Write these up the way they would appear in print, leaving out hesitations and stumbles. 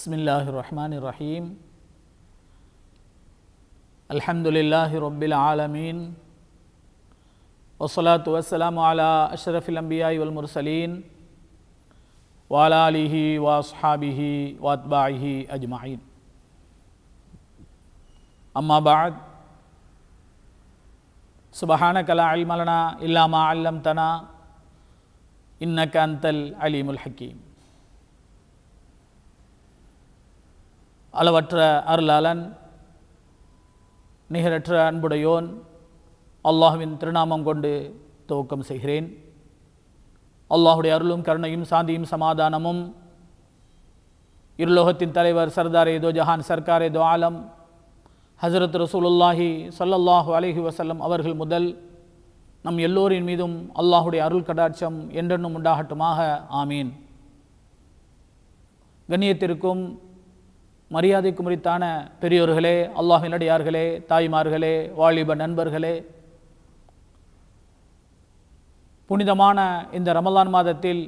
Bismillahirrahmanirrahim. Alhamdulillahi Rabbil Alameen. Wassalatu wassalamu ala ashrafil anbiya'i wal mursaleen wa ala alihi wa ashabihi wa atba'ihi ajma'in. Amma ba'd. Subhanaka la ilma lana illa ma 'allamtana innaka antal alimul hakim. அளவற்ற அருளாளன் நிகரற்ற அன்புடையோன் அல்லாஹ்வின் திருநாமம் கொண்டு துவக்கம் செய்கிறேன். அல்லாஹுடைய அருளும் கருணையும் சாந்தியும் சமாதானமும் இருலோகத்தின் தலைவர் சர்தாரே தோ ஜஹான் சர்க்காரே தோ ஆலம் ஹஜரத் ரசூலுல்லாஹி ஸல்லல்லாஹு அலைஹி வஸல்லம் அவர்கள் முதல் நம் எல்லோரின் மீதும் அல்லாஹுடைய அருள் கடாட்சம் என்றென்றும் உண்டாகட்டுமாக. ஆமீன். கண்ணியத்திற்கும் மரியாதைக்கு முறித்தான பெரியோர்களே, அல்லாஹ்வின் அடியார்களே, தாய்மார்களே, வாலிப நண்பர்களே, புனிதமான இந்த ரமலான் மாதத்தில்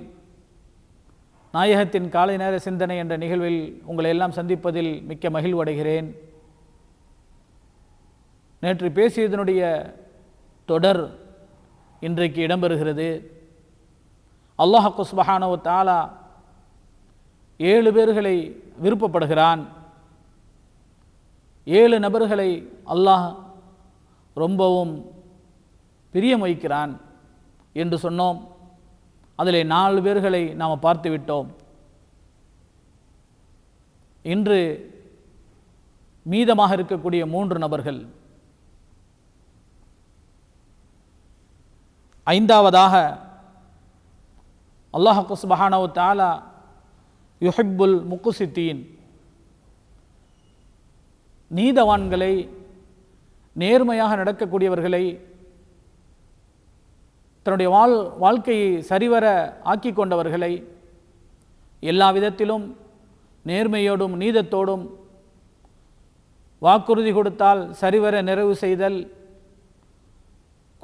நாயகத்தின் காலை நேர சிந்தனை என்ற நிகழ்வில் உங்களை எல்லாம் சந்திப்பதில் மிக்க மகிழ்வடைகிறேன். நேற்று பேசியதனுடைய தொடர் இன்றைக்கு இடம்பெறுகிறது. அல்லாஹ் சுப்ஹானஹு வ தஆலா 7 பேர்களை விருப்பப்படுகிறான். 7 நபர்களை அல்லாஹ் ரொம்பவும் பிரியம் வைக்கிறான் என்று சொன்னோம். அதிலே 4 பேர்களை நாம் பார்த்து விட்டோம். இன்று மீதமாக இருக்கக்கூடிய 3 நபர்கள். 5வதாக அல்லாஹ் சுப்ஹானஹு வ தஆலா யுஹிப்புல் முக்ஸிதீன், நீதவான்களை, நேர்மையாக நடக்கக்கூடியவர்களை, தன்னுடைய வாழ்க்கையை சரிவர ஆக்கி கொண்டவர்களை, எல்லா விதத்திலும் நேர்மையோடும் நீதத்தோடும் வாக்குறுதி கொடுத்தால் சரிவர நிறைவு செய்தல்,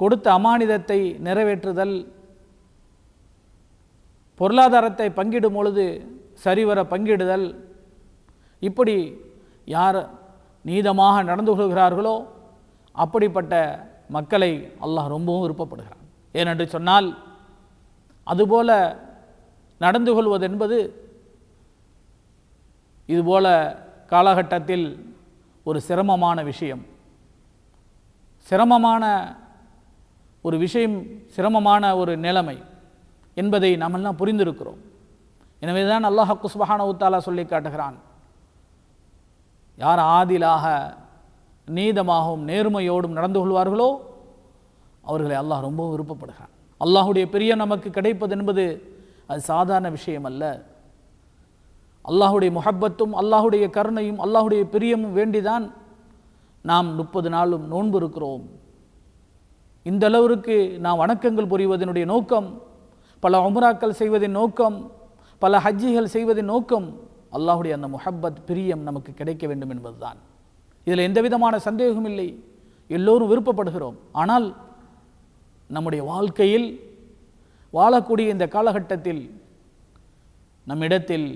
கொடுத்த அமானிதத்தை நிறைவேற்றுதல், பொருளாதாரத்தை பங்கிடும் பொழுது சரிவர பங்கிடுதல், இப்படி யார் நீதமாக நடந்து கொள்கிறார்களோ அப்படிப்பட்ட மக்களை அல்லாஹ் ரொம்பவும் விருப்பப்படுகிறான். ஏனென்று சொன்னால், அதுபோல நடந்து கொள்வது என்பது இதுபோல காலகட்டத்தில் ஒரு சிரமமான விஷயம். சிரமமான ஒரு விஷயம், சிரமமான ஒரு நிலைமை என்பதை நாம் எல்லாம் புரிந்திருக்கிறோம். எனவே தான் அல்லாஹ் சுப்ஹானஹு வ தஆலா சொல்லி காட்டுகிறான், யார் ஆதிலாக நீதமாகவும் நேர்மையோடும் நடந்து கொள்வார்களோ அவர்களை அல்லாஹ் ரொம்ப விருப்பப்படுகிறான். அல்லாஹுடைய பிரியம் நமக்கு கிடைப்பது என்பது அது சாதாரண விஷயம் அல்ல. அல்லாஹுடைய முஹப்பத்தும் அல்லாஹுடைய கருணையும் அல்லாஹுடைய பிரியமும் வேண்டிதான் நாம் 30 நாளும் நோன்பு இருக்கிறோம். இந்த அளவிற்கு நாம் வணக்கங்கள் புரிவதனுடைய நோக்கம், பல உம்ராக்கள் செய்வதின் நோக்கம், பல ஹஜ்ஜிகள் செய்வதின் நோக்கம் அல்லாஹுடைய அந்த முஹப்பத் பிரியம் நமக்கு கிடைக்க வேண்டும் என்பதுதான். இதில் எந்த விதமான சந்தேகமும் இல்லை. எல்லோரும் விருப்பப்படுகிறோம். ஆனால் நம்முடைய வாழ்க்கையில் வாழக்கூடிய இந்த காலகட்டத்தில் நம்மிடத்தில்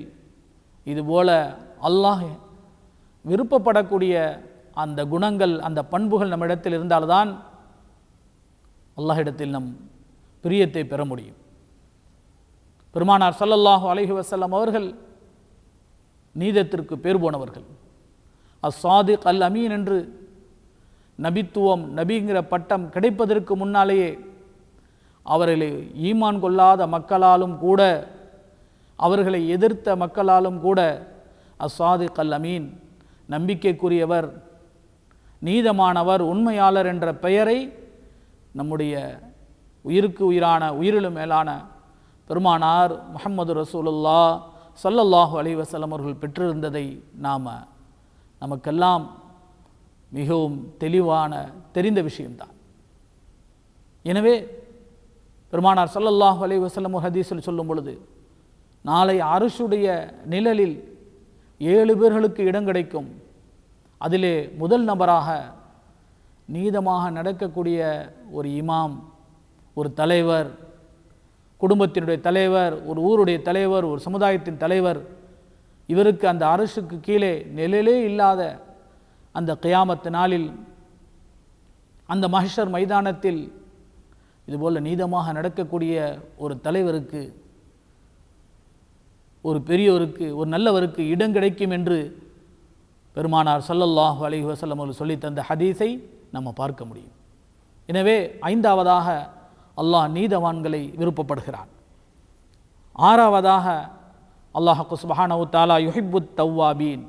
இதுபோல அல்லாஹ் விருப்பப்படக்கூடிய அந்த குணங்கள், அந்த பண்புகள் நம்மிடத்தில் இருந்தால்தான் அல்லாஹ்விடத்தில் நம் பிரியத்தை பெற முடியும். பெருமானார் ஸல்லல்லாஹு அலைஹி வஸல்லம் அவர்கள் நீதத்திற்கு பேர் போனவர்கள். அஸ்ஸாதிக் அல் அமீன் என்று நபித்துவம், நபிங்கிற பட்டம் கிடைப்பதற்கு முன்னாலேயே அவர்களை ஈமான் கொள்ளாத மக்களாலும் கூட, அவர்களை எதிர்த்த மக்களாலும் கூட அஸ்ஸாதிக் அல் அமீன், நம்பிக்கைக்குரியவர், நீதமானவர், உண்மையாளர் என்ற பெயரை நம்முடைய உயிருக்கு உயிரான, உயிரிலும் மேலான பெருமானார் முஹம்மது ரசூலுல்லாஹ் ஸல்லல்லாஹு அலைஹி வஸல்லம் அவர்கள் பெற்றிருந்ததை நமக்கெல்லாம் மிகவும் தெளிவான தெரிந்த விஷயம்தான். எனவே பெருமானார் ஸல்லல்லாஹு அலைஹி வஸல்லம் ஹதீஸில் சொல்லும் பொழுது, நாளை அர்ஷுடைய நிழலில் 7 பேர்களுக்கு இடம் கிடைக்கும். அதிலே முதல் நபராக நீதமாக நடக்கக்கூடிய ஒரு இமாம், ஒரு தலைவர், குடும்பத்தினுடைய தலைவர், ஒரு ஊருடைய தலைவர், ஒரு சமுதாயத்தின் தலைவர் இவருக்கு அந்த அரசுக்கு கீழே நிழலே இல்லாத அந்த கியாமத் நாளில், அந்த மஹ்ஷர் மைதானத்தில் இதுபோல் நீதமாக நடக்கக்கூடிய ஒரு தலைவருக்கு, ஒரு பெரியோருக்கு, ஒரு நல்லவருக்கு இடம் கிடைக்கும் என்று பெருமானார் ஸல்லல்லாஹு அலைஹி வஸல்லம் அவர்கள் சொல்லி தந்த ஹதீஸை நம்ம பார்க்க முடியும். எனவே ஐந்தாவதாக அல்லாஹ் நீதவான்களை விருப்பப்படுகிறான். ஆறாவதாக அல்லாஹ் சுப்ஹானஹு வ தஆலா யுஹிப்புத் தவ்வாபீன்,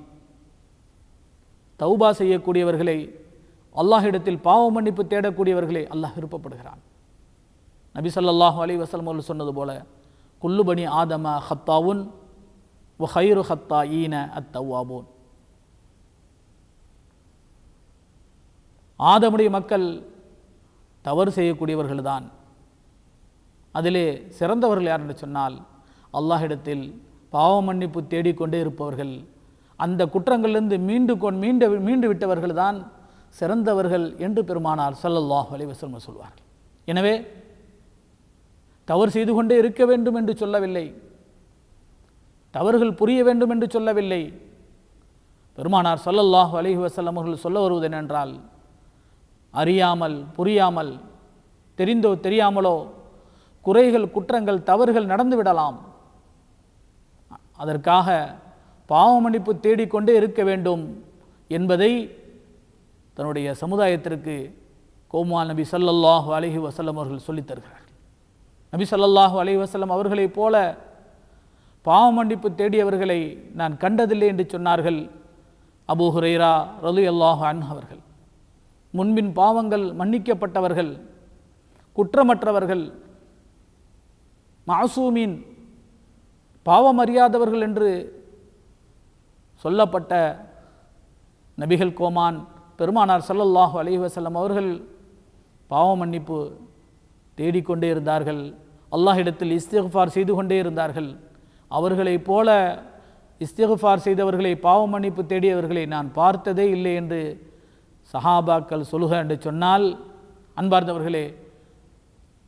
தௌபா செய்யக்கூடியவர்களை, அல்லாஹ்விடத்தில் பாவ மன்னிப்பு தேடக்கூடியவர்களை அல்லாஹ் விருப்பப்படுகிறான். நபி ஸல்லல்லாஹு அலைஹி வஸல்லம் அவர்கள் சொன்னது போல, குல்லு பனி ஆதம ஹத்தாவுன் வ கைரு ஹத்தாயீன அத்தவ்வாபூன், ஆதமுடைய மக்கள் தவறு செய்யக்கூடியவர்கள்தான், அதிலே சிறந்தவர்கள் யார் என்று சொன்னால் அல்லாஹ்விடத்தில் பாவ மன்னிப்பு தேடிக்கொண்டே இருப்பவர்கள், அந்த குற்றங்களிலிருந்து மீண்டு விட்டவர்கள் தான் சிறந்தவர்கள் என்று பெருமானார் ஸல்லல்லாஹு அலைஹி வஸல்லம் சொல்வார்கள். எனவே தவறு செய்து கொண்டே இருக்க வேண்டும் என்று சொல்லவில்லை, தவறுகள் புரிய வேண்டும் என்று சொல்லவில்லை. பெருமானார் ஸல்லல்லாஹு அலைஹி வஸல்லம் அவர்கள் சொல்ல வருவது என்னென்றால், அறியாமல் புரியாமல் தெரிந்தோ தெரியாமலோ குறைகள், குற்றங்கள், தவறுகள் நடந்து விடலாம். அதற்காக பாவ மன்னிப்பு தேடிக்கொண்டே இருக்க வேண்டும் என்பதை தன்னுடைய சமுதாயத்திற்கு கோமான் நபி ஸல்லல்லாஹு அலைஹி வஸல்லம் அவர்கள் சொல்லித் தருகிறார்கள். நபி ஸல்லல்லாஹு அலைஹி வஸல்லம் அவர்களைப் போல பாவ மன்னிப்பு தேடியவர்களை நான் கண்டதில்லை என்று சொன்னார்கள் அபூ ஹுரைரா ரலியல்லாஹு அன்ஹு அவர்கள். முன்பின் பாவங்கள் மன்னிக்கப்பட்டவர்கள், குற்றமற்றவர்கள், மாசூமீன், பாவம் அறியாதவர்கள் என்று சொல்லப்பட்ட நபிகள் கோமான் பெருமானார் ஸல்லல்லாஹு அலைஹி வஸல்லம் அவர்கள் பாவ மன்னிப்பு தேடிக்கொண்டே இருந்தார்கள், அல்லாஹ்விடத்தில் இஸ்திக்ஃபார் செய்து கொண்டே இருந்தார்கள். அவர்களைப் போல இஸ்திக்ஃபார் செய்தவர்களை, பாவ மன்னிப்பு தேடியவர்களை நான் பார்த்ததே இல்லை என்று சஹாபாக்கள் சொல்லுக என்று சொன்னால், அன்பார்ந்தவர்களே,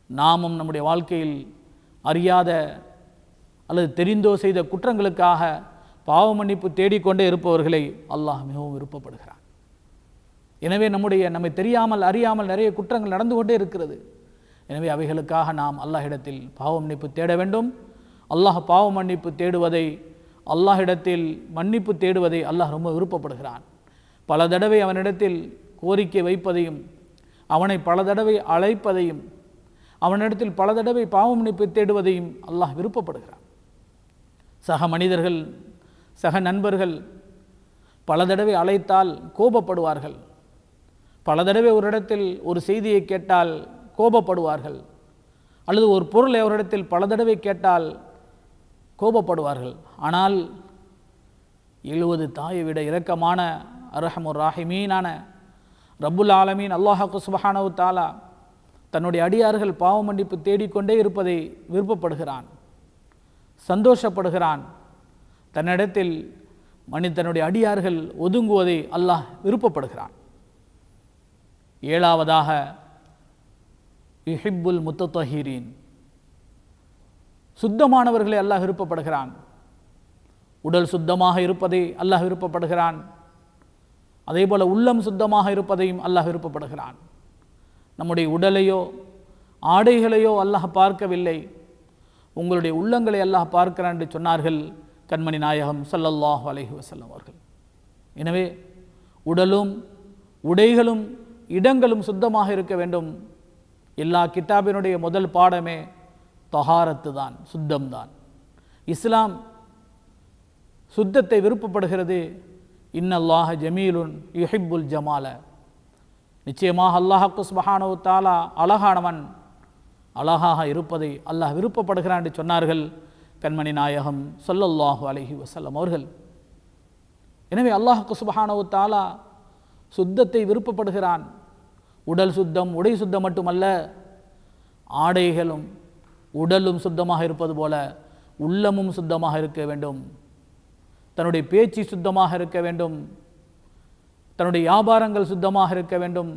நாமும் நம்முடைய வாழ்க்கையில் அறியாத அல்லது தெரிந்தோ செய்த குற்றங்களுக்காக பாவ மன்னிப்பு தேடிக்கொண்டே இருப்பவர்களை அல்லாஹ் மிகவும் விருப்பப்படுகிறான். எனவே நம்மை தெரியாமல் அறியாமல் நிறைய குற்றங்கள் நடந்து கொண்டே இருக்கிறது. எனவே அவைகளுக்காக நாம் அல்லாஹ்விடத்தில் பாவ மன்னிப்பு தேட வேண்டும். அல்லாஹ் பாவ மன்னிப்பு தேடுவதை, அல்லாஹ்விடத்தில் மன்னிப்பு தேடுவதை அல்லாஹ் ரொம்ப விருப்பப்படுகிறான். பல தடவை அவனிடத்தில் கோரிக்கை வைப்பதையும், அவனை பல தடவை அழைப்பதையும், அவனிடத்தில் பல தடவை பாவ மன்னிப்பு தேடுவதையும் அல்லாஹ் விருப்பப்படுகிறான். சக மனிதர்கள், சக நண்பர்கள் பல தடவை அழைத்தால் கோபப்படுவார்கள், பல தடவை ஒரு இடத்தில் ஒரு செய்தியை கேட்டால் கோபப்படுவார்கள், அல்லது ஒரு பொருளை அவரிடத்தில் பல தடவை கேட்டால் கோபப்படுவார்கள். ஆனால் 70 தாயை விட இரக்கமான அர்ஹமுர் ராஹிமீனான ரப்புல் ஆலமீன் அல்லாஹ் சுப்ஹானஹு வ தஆலா தன்னுடைய அடியார்கள் பாவ மன்னிப்பு தேடிக்கொண்டே இருப்பதை விருப்பப்படுகிறான், சந்தோஷப்படுகிறான். தன்னிடத்தில் தன்னுடைய அடியார்கள் ஒதுங்குவதை அல்லாஹ் விருப்பப்படுகிறான். ஏழாவதாக யுஹிப்புல் முத்தத்தஹிரீன், சுத்தமானவர்களை அல்லாஹ் விருப்பப்படுகிறான். உடல் சுத்தமாக இருப்பதை அல்லாஹ் விருப்பப்படுகிறான். அதே போல உள்ளம் சுத்தமாக இருப்பதையும் அல்லாஹ் விருப்பப்படுகிறான். நம்முடைய உடலையோ ஆடைகளையோ அல்லாஹ் பார்க்கவில்லை, உங்களுடைய உள்ளங்களை அல்லாஹ் பார்க்கிறான் என்று சொன்னார்கள் கண்மணி நாயகம் ஸல்லல்லாஹு அலைஹி வஸல்லம் அவர்கள். எனவே உடலும் உடைகளும் இடங்களும் சுத்தமாக இருக்க வேண்டும். எல்லா கிதாபினுடைய முதல் பாடமே தஹாரத்து தான், சுத்தம்தான். இஸ்லாம் சுத்தத்தை விருப்பப்படுகிறது. இன்னல்லாஹ ஜமீலுன் யுஹிப்புல் ஜமால, நிச்சயமாக அல்லாஹ் சுப்ஹானஹு வ தஆலா அழகானவன், அழகாக இருப்பதை அல்லாஹ் விருப்பப்படுகிறான் என்று சொன்னார்கள் கண்மணி நாயகம் ஸல்லல்லாஹு அலைஹி வஸல்லம் அவர்கள். எனவே அல்லாஹ் சுப்ஹானஹு வ தஆலா சுத்தத்தை விருப்பப்படுகிறான். உடல் சுத்தம், உடை சுத்தம் மட்டுமல்ல, ஆடைகளும் உடலும் சுத்தமாக இருப்பது போல உள்ளமும் சுத்தமாக இருக்க வேண்டும். தன்னுடைய பேச்சு சுத்தமாக இருக்க வேண்டும், தன்னுடைய வியாபாரங்கள் சுத்தமாக இருக்க வேண்டும்,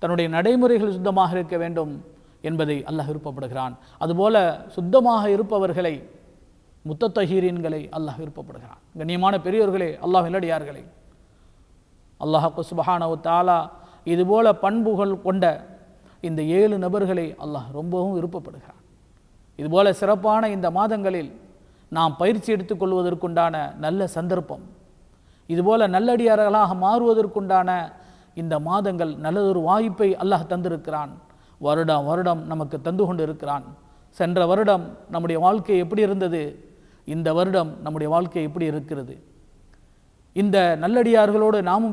தன்னுடைய நடைமுறைகள் சுத்தமாக இருக்க வேண்டும் என்பதை அல்லாஹ் விருப்பப்படுகிறான். அதுபோல சுத்தமாக இருப்பவர்களை முத்தத்தஹீரீன்களை அல்லாஹ் விருப்பப்படுகிறான். கண்ணியமான பெரியோர்களே, அல்லாஹ் நல்லடியார்களே, அல்லாஹ் சுப்ஹானஹு வ தஆலா இதுபோல பண்புகள் கொண்ட இந்த 7 நபர்களை அல்லாஹ் ரொம்பவும் விருப்பப்படுகிறான். இதுபோல சிறப்பான இந்த மாதங்களில் நாம் பயிற்சி எடுத்துக்கொள்வதற்குண்டான நல்ல சந்தர்ப்பம், இதுபோல நல்லடியார்களாக மாறுவதற்குண்டான இந்த மாதங்கள் நல்லதொரு வாய்ப்பை அல்லாஹ் தந்திருக்கிறான். வருடம் நமக்கு தந்து கொண்டு இருக்கிறான். சென்ற வருடம் நம்முடைய வாழ்க்கை எப்படி இருந்தது, இந்த வருடம் நம்முடைய வாழ்க்கை எப்படி இருக்கிறது? இந்த நல்லடியார்களோடு நாமும்